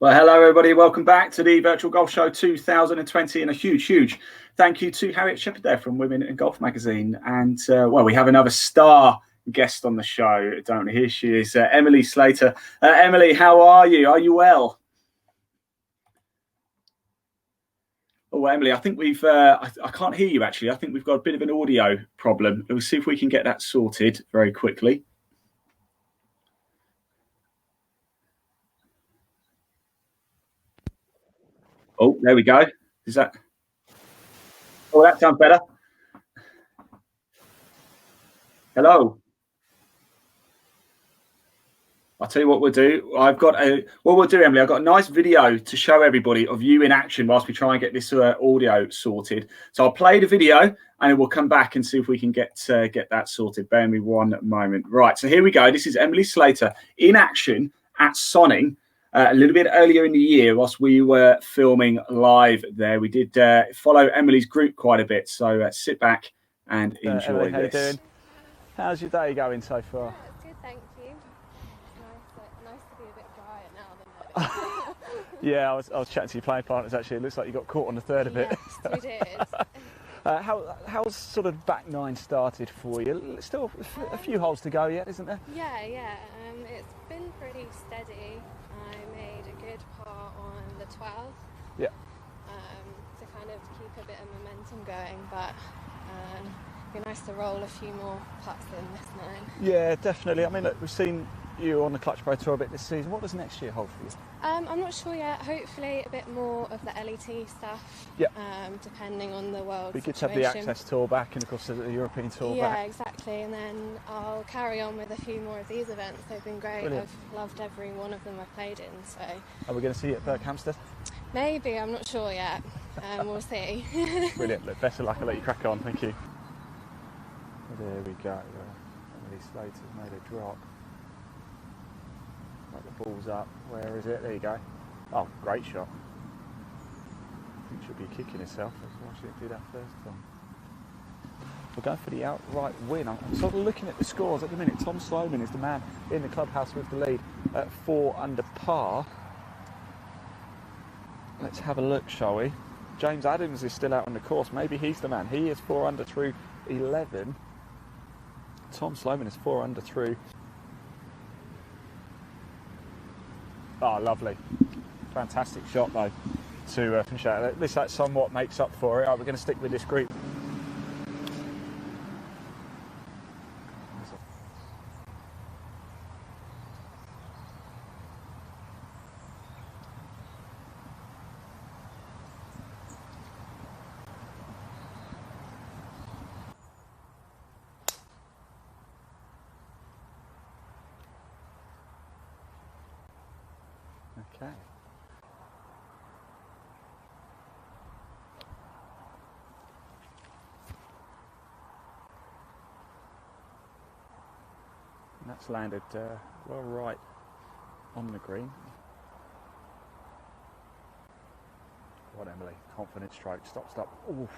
Well, hello, everybody. Welcome back to the Virtual Golf Show 2020. And a huge thank you to Harriet Shepherd there from Women in Golf magazine. And, well, we have another star guest on the show, don't we? Here she is, Emily Slater. Emily, how are you? Are you well? Oh, Emily, I think we've, I can't hear you, actually. I think we've got a bit of an audio problem. We'll see if we can get that sorted very quickly. Oh, there we go. Is that? Oh, that sounds better. Hello. I'll tell you what we'll do. What we'll do, Emily, I've got a nice video to show everybody of you in action whilst we try and get this audio sorted. So I'll play the video and we'll come back and see if we can get that sorted. Bear me one moment. Right, so here we go. This is Emily Slater in action at Sonning a little bit earlier in the year whilst we were filming live there. We did follow Emily's group quite a bit. So sit back and enjoy Emily, how this. you doing? How's your day going so far? Yeah, it's good, thank you. Nice to be a bit drier now than it. Yeah, I was chatting to your playing partners actually. It looks like you got caught on the third a bit. Yes, we did. How's sort of back nine started for you? Still a few holes to go yet, isn't there? Yeah. It's been pretty steady. I made a good par on the 12th. Yeah. To kind of keep a bit of momentum going, but it'd be nice to roll a few more putts in this nine. Yeah, definitely. I mean, look, we've seen you on the Clutch Pro Tour a bit this season. What does next year hold for you? I'm not sure yet. Hopefully a bit more of the LET stuff. Yeah. Depending on the world We could have situation. the Access Tour back and of course the European Tour back. Yeah, exactly. And then I'll carry on with a few more of these events. They've been great. Brilliant. I've loved every one of them I've played in. So Are we going to see you at Berkhamsted? maybe, I'm not sure yet. We'll see. Brilliant. Look, best of luck. I'll let you crack on. Thank you. There we go. Emily Slater's made a drop. Right, the ball's up. Where is it? There you go. Oh, great shot. I think she'll be kicking herself. That's why she didn't do that first time. We're going for the outright win. I'm sort of looking at the scores at the minute. Tom Sloman is the man in the clubhouse with the lead at 4 under par. Let's have a look, shall we? James Adams is still out on the course. Maybe he's the man. He is 4 under through 11. Tom Sloman is 4 under through. Oh, lovely. Fantastic shot, though, to finish out. At least that somewhat makes up for it. Right, we're going to stick with this group. Okay. And that's landed well right on the green. What, Emily? Confident stroke. Stop. Oof.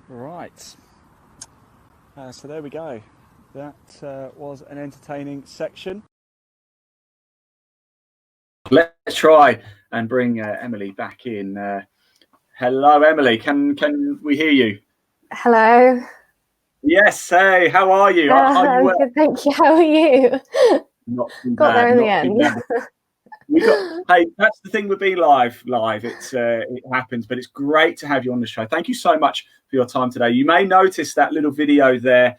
Right, so there we go. That was an entertaining section. Let's try and bring Emily back in. Hello, Emily. Can we hear you? Hello. Yes. Hey, how are you? Are you well? Good, thank you. How are you? Not too Got bad, there in the not too end. bad. Hey, that's the thing with being live. It happens, but it's great to have you on the show. Thank you so much for your time today. You may notice that little video there.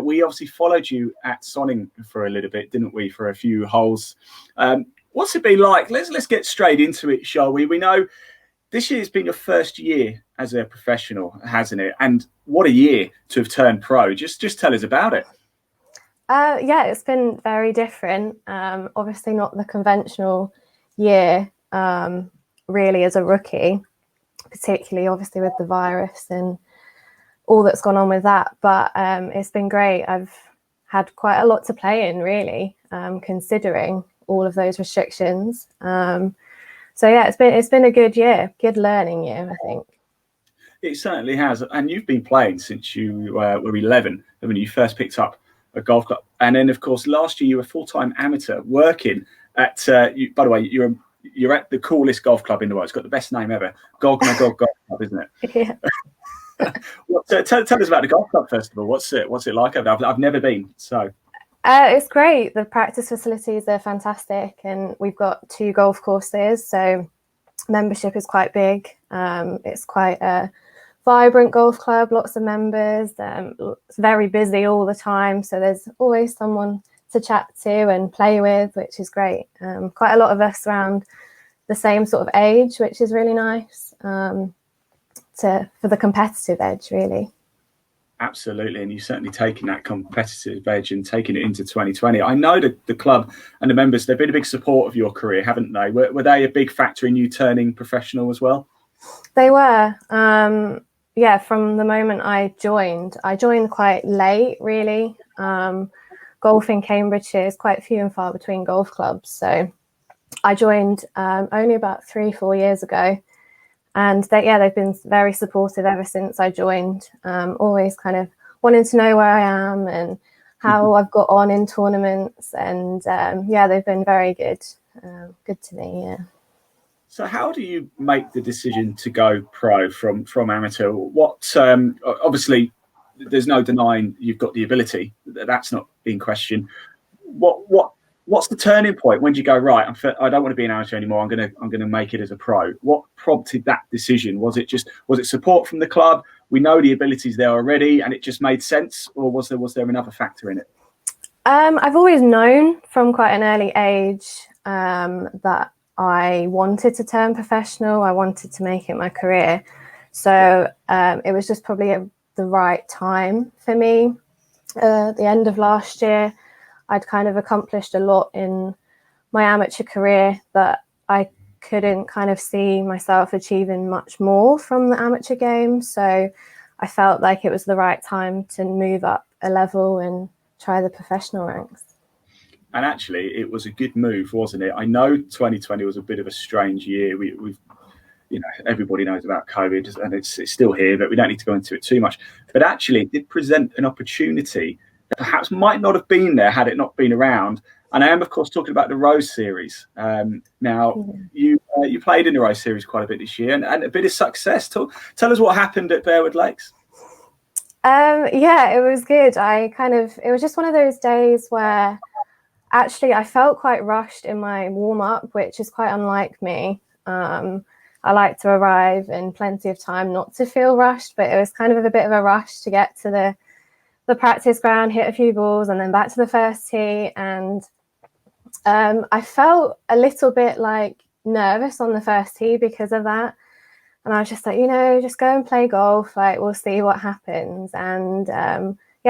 We obviously followed you at Sonning for a little bit, didn't we? For a few holes. What's it been like? Let's get straight into it, shall we? We know this year's been your first year as a professional, hasn't it? And what a year to have turned pro. Just tell us about it. Yeah, it's been very different. Obviously not the conventional year, really, as a rookie, particularly obviously with the virus and all that's gone on with that. But it's been great. I've had quite a lot to play in, really, considering all of those restrictions. So yeah, it's been a good year, good learning year, I think. It certainly has. And you've been playing since you were 11, when you first picked up a golf club. And then, of course, last year you were full-time amateur working at, by the way, you're at the coolest golf club in the world. It's got the best name ever. Golf Club, isn't it? Yeah. Tell us about the golf club, first of all. What's it like? I've never been, so. It's great. The practice facilities are fantastic, and we've got 2 golf courses, so membership is quite big. It's quite a vibrant golf club, lots of members. It's very busy all the time, so there's always someone to chat to and play with, which is great. Quite a lot of us around the same sort of age, which is really nice, for the competitive edge, really. Absolutely, and you've certainly taken that competitive edge and taken it into 2020. I know that the club and the members, they've been a big support of your career, haven't they? Were they a big factor in you turning professional as well? They were. Yeah, from the moment I joined quite late, really. Golf in Cambridgeshire is quite few and far between golf clubs. So I joined only about 3-4 years ago. And they've been very supportive ever since I joined, always kind of wanting to know where I am and how I've got on in tournaments. And they've been very good to me, yeah. So how do you make the decision to go pro from amateur? What obviously there's no denying you've got the ability. That's not in question. What's the turning point? When do you go, right, I don't want to be an amateur anymore. I'm gonna make it as a pro. What prompted that decision? Was it support from the club? We know the abilities there already, and it just made sense, or was there another factor in it? I've always known from quite an early age that I wanted to turn professional. I wanted to make it my career. So it was just probably the right time for me. At the end of last year, I'd kind of accomplished a lot in my amateur career that I couldn't kind of see myself achieving much more from the amateur game. So I felt like it was the right time to move up a level and try the professional ranks. And actually, it was a good move, wasn't it? I know 2020 was a bit of a strange year. We've everybody knows about COVID, and it's still here, but we don't need to go into it too much. But actually, it did present an opportunity that perhaps might not have been there had it not been around. And I am, of course, talking about the Rose Series. You played in the Rose Series quite a bit this year, and a bit of success. Tell us what happened at Bearwood Lakes. It was good. It was just one of those days where actually I felt quite rushed in my warm-up, which is quite unlike me. I like to arrive in plenty of time not to feel rushed, but it was kind of a bit of a rush to get to the practice ground, hit a few balls, and then back to the first tee. And I felt a little bit like nervous on the first tee because of that. And I was just like, just go and play golf. Like, we'll see what happens. And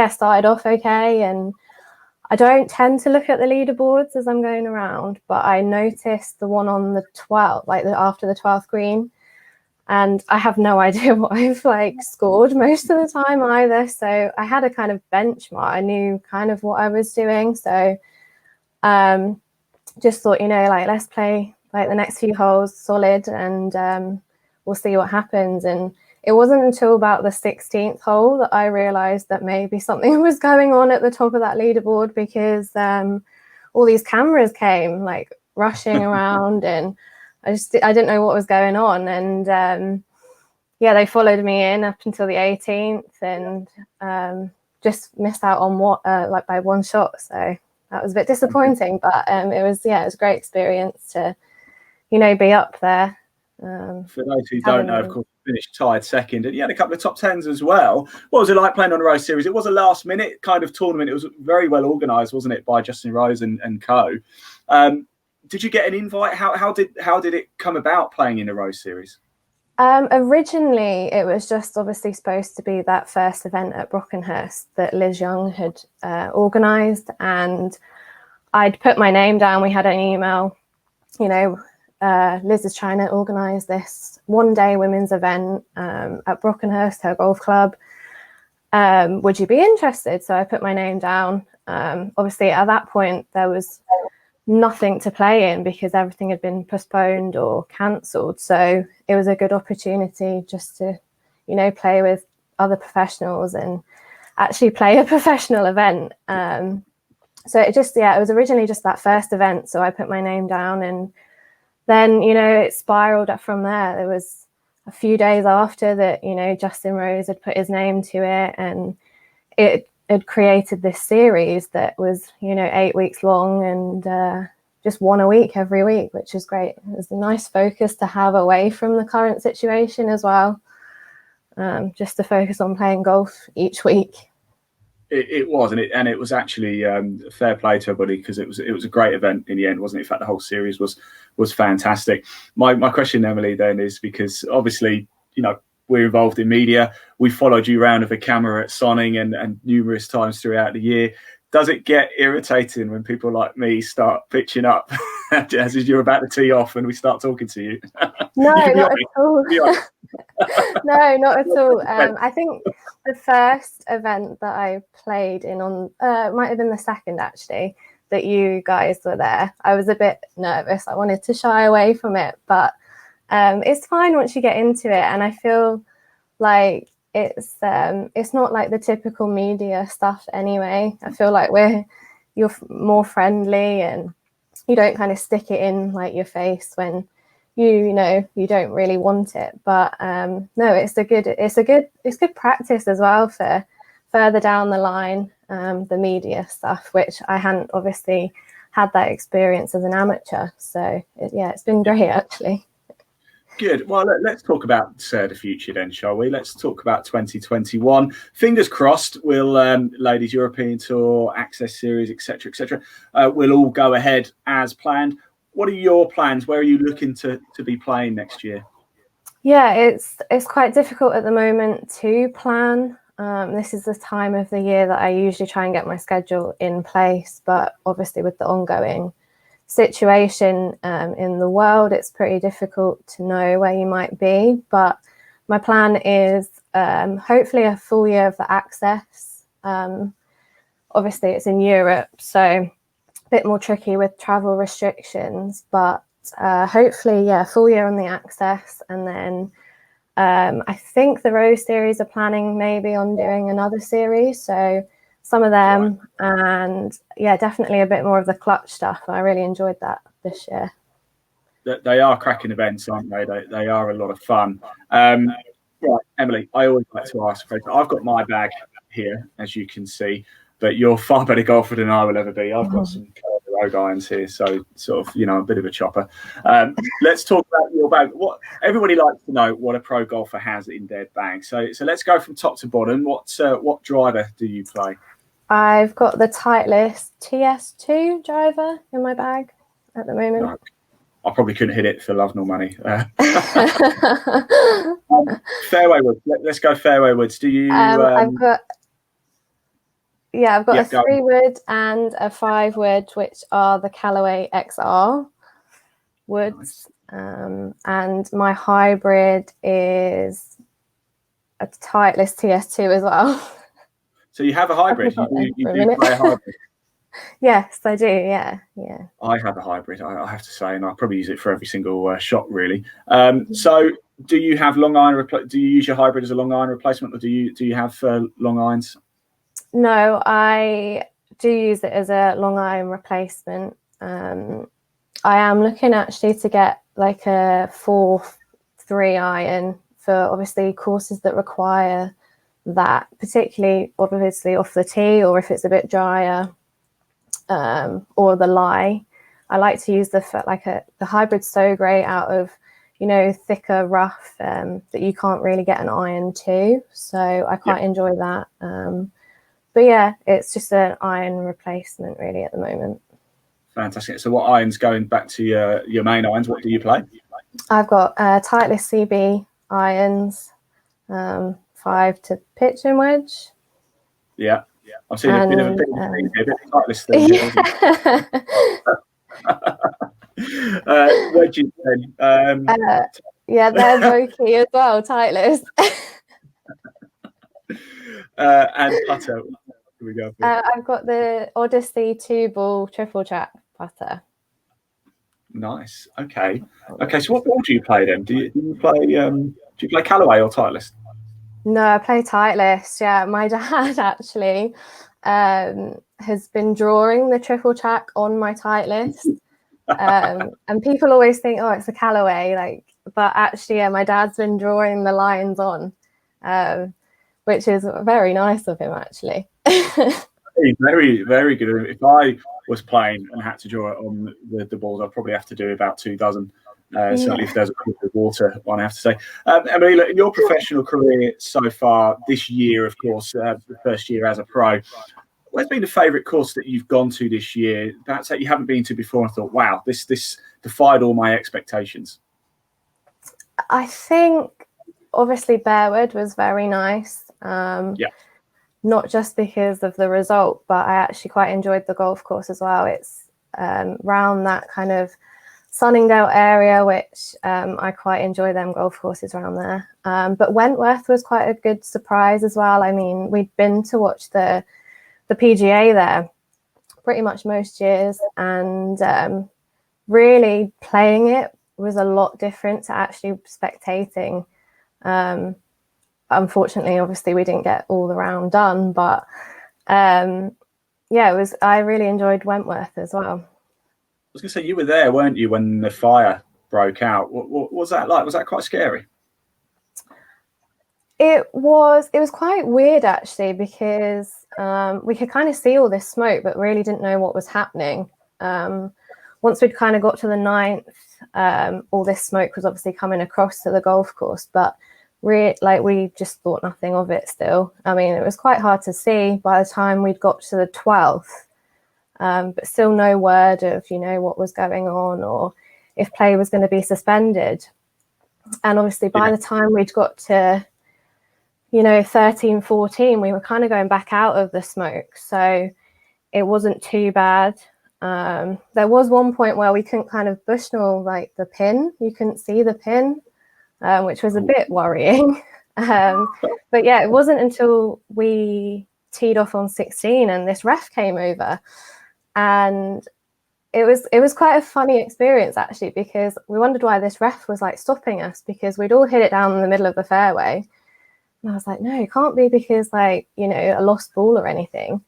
started off okay. And I don't tend to look at the leaderboards as I'm going around, but I noticed the one on the 12th, after the 12th green. And I have no idea what I've scored most of the time either. So I had a kind of benchmark. I knew kind of what I was doing. So just thought, let's play the next few holes solid, and we'll see what happens. And it wasn't until about the 16th hole that I realized that maybe something was going on at the top of that leaderboard, because all these cameras came rushing around, and I didn't know what was going on. And they followed me in up until the 18th, and just missed out on by one shot. So that was a bit disappointing, but it was a great experience to be up there. For those who don't know, of course, finished tied second, and you had a couple of top tens as well. What was it like playing on the Rose Series? It was a last minute kind of tournament. It was very well organised, wasn't it, by Justin Rose and co. Did you get an invite? How did it come about playing in the Rose Series? Originally, it was just obviously supposed to be that first event at Brockenhurst that Liz Young had organised, and I'd put my name down. We had an email, Liz is trying to organise this one-day women's event at Brockenhurst, her golf club. Would you be interested? So I put my name down. Obviously, at that point, there was nothing to play in because everything had been postponed or cancelled. So it was a good opportunity just to, you know, play with other professionals and actually play a professional event. So it just, it was originally just that first event. So I put my name down, and then, you know, it spiraled up from there. There was a few days after that, you know, Justin Rose had put his name to it, and it had created this series that was, you know, 8 weeks long, and just one a week every week, which is great. It was a nice focus to have away from the current situation as well, just to focus on playing golf each week. It was, and it was actually fair play to everybody, because it was a great event in the end, wasn't it? In fact, the whole series was fantastic. My question, Emily, then is, because obviously, you know, we're involved in media. We followed you around with a camera at Sonning and numerous times throughout the year. Does it get irritating when people like me start pitching up as you're about to tee off and we start talking to you? No, you not at all. No, not at all. I think the first event that I played in on might have been the second, actually, that you guys were there. I was a bit nervous. I wanted to shy away from it, but it's fine once you get into it. And I feel like it's not like the typical media stuff anyway. I feel like you're more friendly, and you don't kind of stick it in like your face when you know you don't really want it. But no, it's good practice as well for further down the line, the media stuff, which I hadn't obviously had that experience as an amateur. So it's been great, actually. Good. Well, let's talk about the future then, shall we? Let's talk about 2021. Fingers crossed, we'll Ladies European Tour, Access Series, etc., will all go ahead as planned. What are your plans? Where are you looking to be playing next year? Yeah, it's quite difficult at the moment to plan. This is the time of the year that I usually try and get my schedule in place, but obviously with the ongoing situation in the world, it's pretty difficult to know where you might be. But my plan is hopefully a full year of the Access. Obviously it's in Europe, so a bit more tricky with travel restrictions, but hopefully full year on the Access. And then I think the Rose Series are planning maybe on doing another series, so some of them, and definitely a bit more of the clutch stuff. I really enjoyed that this year. They are cracking events, aren't they? They are a lot of fun. Right, Emily, I always like to ask, I've got my bag here, as you can see, but you're far better golfer than I will ever be. I've got some rogue irons here, so sort of, you know, a bit of a chopper. Let's talk about your bag. What everybody likes to know, what a pro golfer has in their bag. So let's go from top to bottom. What driver do you play? I've got the Titleist TS2 driver in my bag at the moment. No, I probably couldn't hit it for love nor money. Fairway woods. Let's go fairway woods. Do you? I've got a 3-wood and a 5-wood, which are the Callaway XR woods. Nice. And my hybrid is a Titleist TS2 as well. So you have a hybrid. You do play a hybrid. Yes, I do. Yeah. I have a hybrid, I have to say, and I probably use it for every single shot, really. So, do you have long iron? Do you use your hybrid as a long iron replacement, or do you have long irons? No, I do use it as a long iron replacement. I am looking actually to get like a 4-3 iron for obviously courses that require that, particularly obviously off the tee, or if it's a bit drier, or the lie. I like to use the hybrid's so great out of, you know, thicker rough that you can't really get an iron to, so I quite enjoy that. But it's just an iron replacement really at the moment. Fantastic. So what irons, going back to your main irons, what do you play? I've got Titleist CB irons, 5 to pitch and wedge. Yeah. I'm seeing a bit of a Titleist thing here. Wedges then. Yeah, they're Vokey as well, Titleist. And putter. Here we go. I've got the Odyssey 2-ball triple track putter. Nice. Okay. So what ball do you play then? Do you play Callaway or Titleist? No, I play Titleist. Yeah, my dad actually has been drawing the triple track on my Titleist. And people always think, oh, it's a Callaway, but actually, yeah, my dad's been drawing the lines on, which is very nice of him, actually. He's very, very good. If I was playing and had to draw it on the balls, I'd probably have to do about 2 dozen. Certainly, if there's a bit of water on, I have to say. Emily, in your professional career so far, this year, of course, the first year as a pro, what's been the favourite course that you've gone to this year, perhaps that you haven't been to before and thought, wow, this defied all my expectations? I think, obviously, Bearwood was very nice. Not just because of the result, but I actually quite enjoyed the golf course as well. It's round that kind of Sunningdale area, which I quite enjoy them golf courses around there. But Wentworth was quite a good surprise as well. I mean, we'd been to watch the PGA there pretty much most years, and really playing it was a lot different to actually spectating. Unfortunately, obviously, we didn't get all the round done, but yeah, I really enjoyed Wentworth as well. I was going to say, you were there, weren't you, when the fire broke out? What was that like? Was that quite scary? It was quite weird, actually, because we could kind of see all this smoke, but really didn't know what was happening. Once we'd kind of got to the 9th, all this smoke was obviously coming across to the golf course, but we just thought nothing of it still. I mean, it was quite hard to see by the time we'd got to the 12th, but still no word of, what was going on or if play was going to be suspended. And obviously by the time we'd got to 13, 14, we were kind of going back out of the smoke. So it wasn't too bad. There was one point where we couldn't kind of bushnell the pin. You couldn't see the pin, which was a bit worrying. But yeah, it wasn't until we teed off on 16 and this ref came over. And it was quite a funny experience, actually, because we wondered why this ref was stopping us, because we'd all hit it down in the middle of the fairway. And I was like, no, it can't be because a lost ball or anything.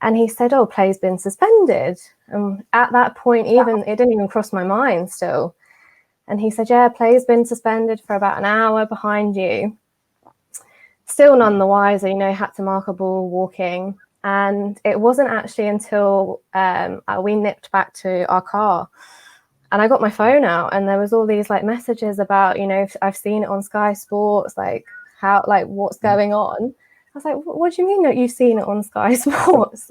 And he said, oh, play's been suspended. And at that point, it didn't even cross my mind still. And he said, yeah, play's been suspended for about an hour behind you. Still none the wiser, had to mark a ball walking. And it wasn't actually until we nipped back to our car and I got my phone out and there was all these messages about, I've seen it on Sky Sports, what's going on. I was like, what do you mean that you've seen it on Sky Sports?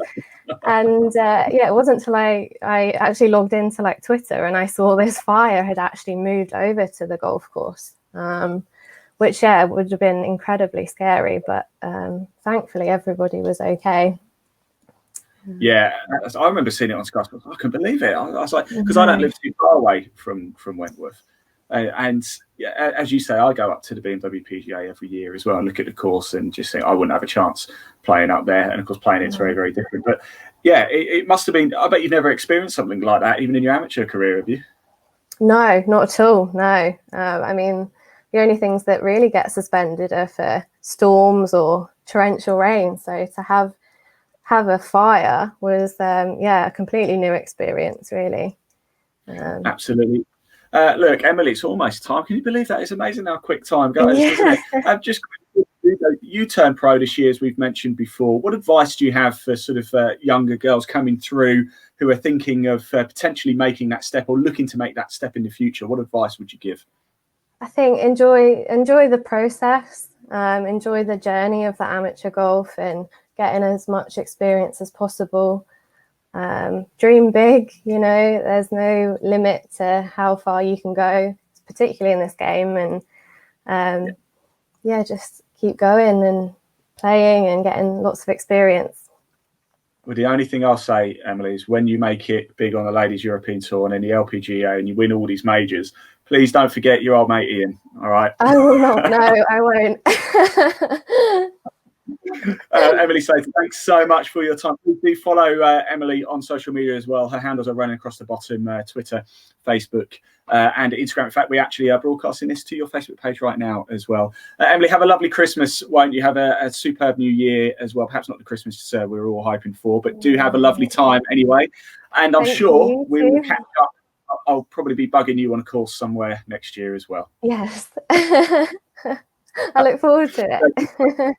And it wasn't until I actually logged into Twitter and I saw this fire had actually moved over to the golf course, which would have been incredibly scary, but thankfully everybody was okay. Yeah, I remember seeing it on Sky Sports. I couldn't believe it. I was like, because I don't live too far away from Wentworth, and yeah, as you say, I go up to the BMW PGA every year as well and look at the course and just think I wouldn't have a chance playing up there. And of course, playing it's very, very different. But yeah, it must have been. I bet you've never experienced something like that, even in your amateur career, have you? No, not at all. No, I mean, the only things that really get suspended are for storms or torrential rain. So to have a fire was a completely new experience, really. Absolutely. Look, Emily, it's almost time. Can you believe that? It's amazing how quick time goes, isn't it? Just you turned pro this year, as we've mentioned before. What advice do you have for sort of younger girls coming through who are thinking of potentially making that step or looking to make that step in the future? What advice would you give? I think enjoy the process, enjoy the journey of the amateur golf and getting as much experience as possible. Dream big, there's no limit to how far you can go, particularly in this game. And just keep going and playing and getting lots of experience. Well, the only thing I'll say, Emily, is when you make it big on the Ladies European Tour and in the LPGA and you win all these majors, please don't forget your old mate Ian. All right. I will not. No, I won't. Emily Slater, thanks so much for your time. Please do follow Emily on social media as well. Her handles are running across the bottom: Twitter, Facebook, and Instagram. In fact, we actually are broadcasting this to your Facebook page right now as well. Emily, have a lovely Christmas, won't you? Have a superb New Year as well. Perhaps not the Christmas we're all hoping for, but do have a lovely time anyway. And I'm sure we will catch up. I'll probably be bugging you on a course somewhere next year as well. Yes. I look forward to it.